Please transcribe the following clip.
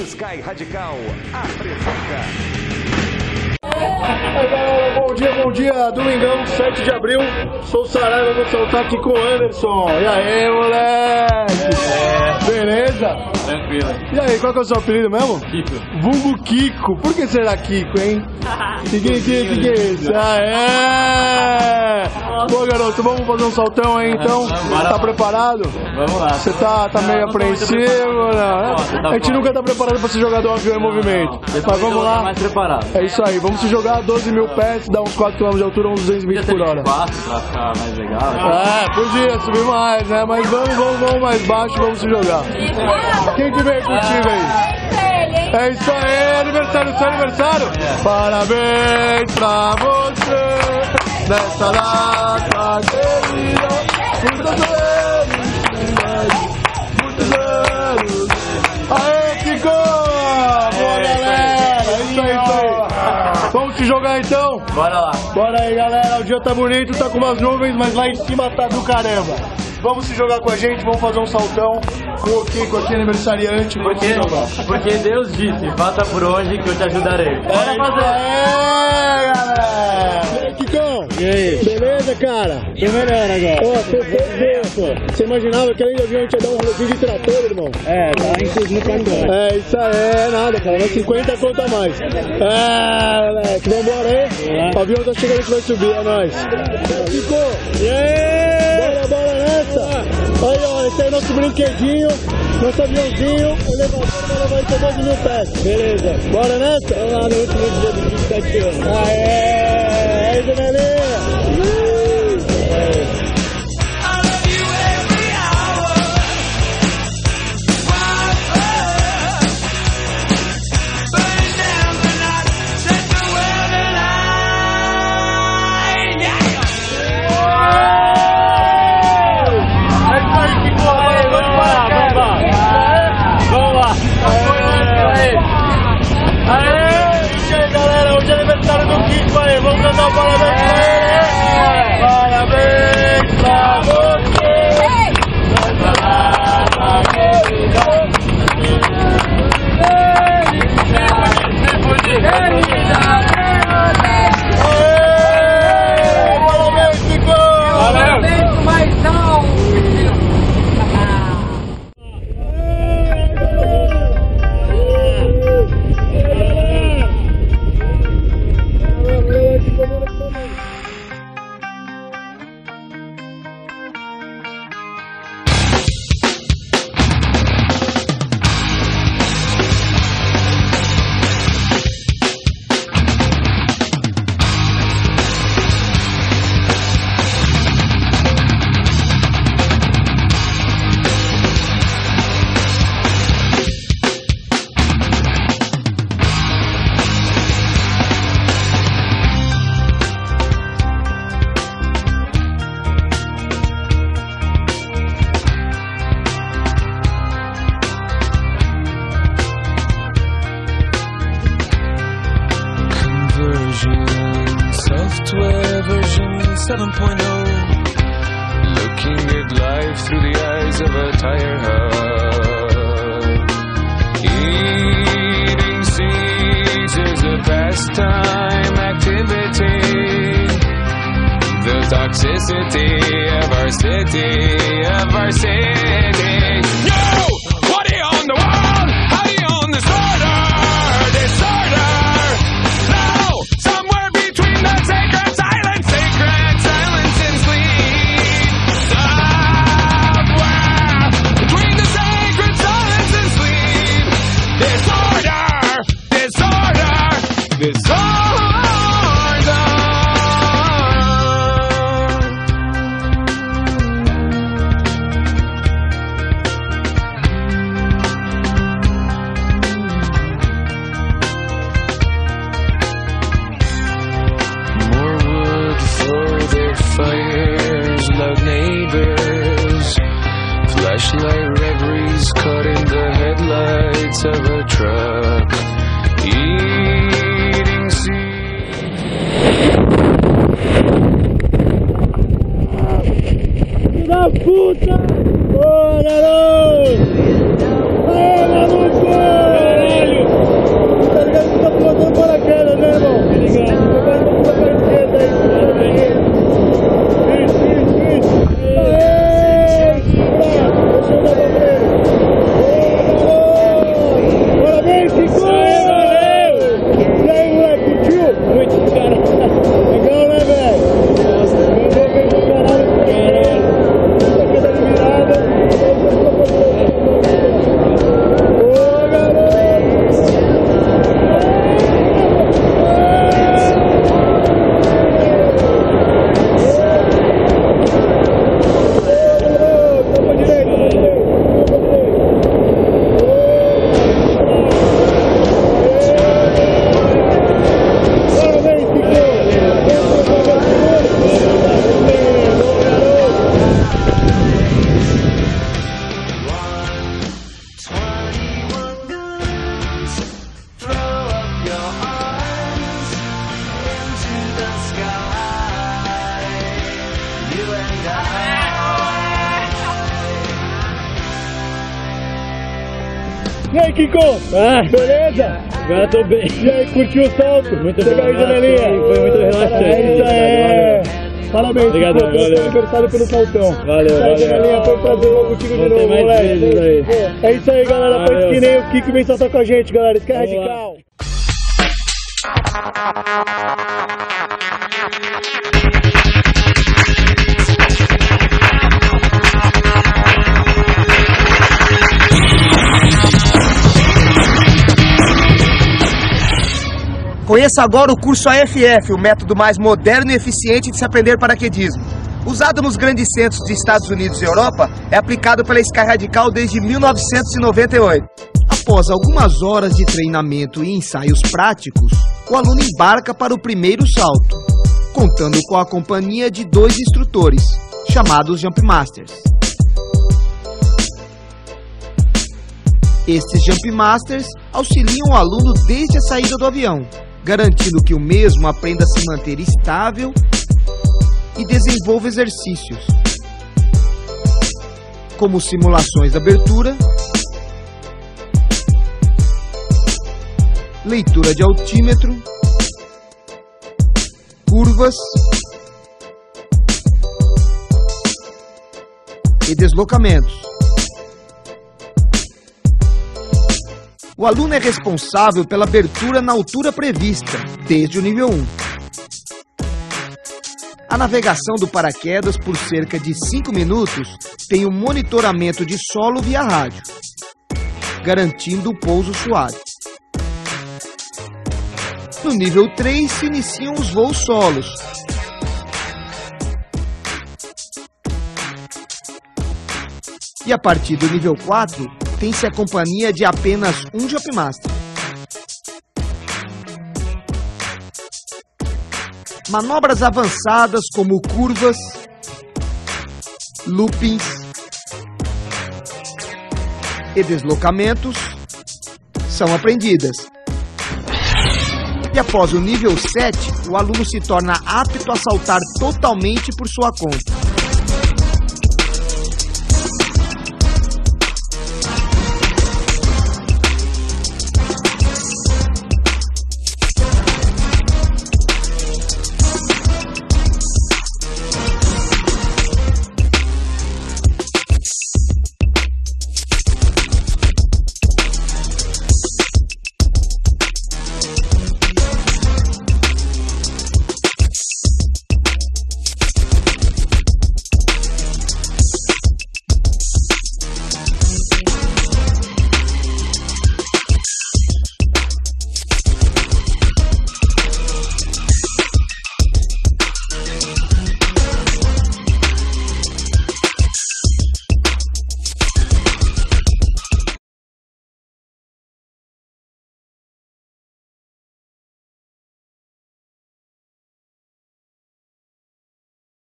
Sky Radical apresenta. Bom dia, domingão, 7 de abril. Sou o Saraiva, vou soltar aqui com o Anderson. E aí, moleque? Beleza? Tranquilo. E aí, qual que é o seu apelido mesmo? Kiko. Vulgo Kiko. Por que será Kiko, hein? Que é isso? Ah, é! Pô, garoto, vamos fazer um saltão aí então? Tá preparado? Vamos lá. Você tá meio apreensivo, não? A gente nunca tá preparado pra se jogar do avião em movimento. Mas vamos lá. Mais preparado. É isso aí, vamos se jogar a 12 mil pés, dá uns 4 km de altura, uns 220 por hora. 4 pra ficar mais legal. Podia subir mais, né? Mas vamos mais baixo, vamos se jogar. Quem que veio contigo aí? É isso aí, aniversário, seu aniversário? Parabéns pra você, nessa data querida, muitos anos. Aê, Kiko! Boa, galera! É isso aí. Vamos se jogar então? Bora lá. Bora aí, galera. O dia tá bonito, tá com umas nuvens, mas lá em cima tá do caramba. Vamos se jogar com a gente, vamos fazer um saltão com o Kiko aqui, aniversariante. Porque Deus disse, faça por onde que eu te ajudarei. Bora fazer. Galera! E aí, Kikão? E aí? Beleza, cara? Tô melhor agora. Ó, você imaginava que além de avião a gente ia dar um rolezinho de trator, irmão? Tá incluso no cartão. Isso aí, é nada, cara. Vai 50 conta a mais. Moleque, vambora aí? O avião tá chegando, a gente vai subir, é nóis. Kiko! E aí? Bora nessa! Aí, ó, esse aí é nosso brinquedinho, nosso aviãozinho, o elevador vai levar até 12 mil pés. Beleza, bora nessa? Vamos lá no último dia de 27 anos. Aê, janelinha! Vamos cantar o parabéns pra ele! Parabéns pra você! Nessa data querida! Parabéns, Kiko! Parabéns pro Maizão! Software version 7.0. Looking at life through the eyes of a tire hub. Eating seeds is a pastime activity. The toxicity of our city, Yo! What do you own the world? How do you own disorder? Fires, loud neighbors, flashlight reveries caught in the headlights of a truck. Eating seeds. Da puta! Ô, garoto! Aê, maluco! E aí, Kiko? Beleza? Agora tô bem. E aí, curtiu o salto? Muito Chega aí, janelinha. Foi muito relaxante. Parabéns, Obrigado, Kiko, valeu. aniversário pelo saltão. Valeu. Janelinha, foi um prazer jogar contigo de Vou ter novo, mais moleque. vezes aí. É isso aí, galera. Faz Valeu. que nem o Kiko vem saltar com a gente, galera. Isso que é Vamos lá. radical. Conheça agora o curso AFF, o método mais moderno e eficiente de se aprender paraquedismo. Usado nos grandes centros de Estados Unidos e Europa, é aplicado pela Sky Radical desde 1998. Após algumas horas de treinamento e ensaios práticos, o aluno embarca para o primeiro salto, contando com a companhia de 2 instrutores, chamados Jump Masters. Estes Jump Masters auxiliam o aluno desde a saída do avião, garantindo que o mesmo aprenda a se manter estável e desenvolva exercícios, como simulações de abertura, leitura de altímetro, curvas e deslocamentos. O aluno é responsável pela abertura na altura prevista, desde o nível 1. A navegação do paraquedas por cerca de 5 minutos tem um monitoramento de solo via rádio, garantindo o pouso suave. No nível 3 se iniciam os voos solos. E a partir do nível 4, tem-se a companhia de apenas um Jump Master. Manobras avançadas como curvas, loopings e deslocamentos são aprendidas. E após o nível 7, o aluno se torna apto a saltar totalmente por sua conta.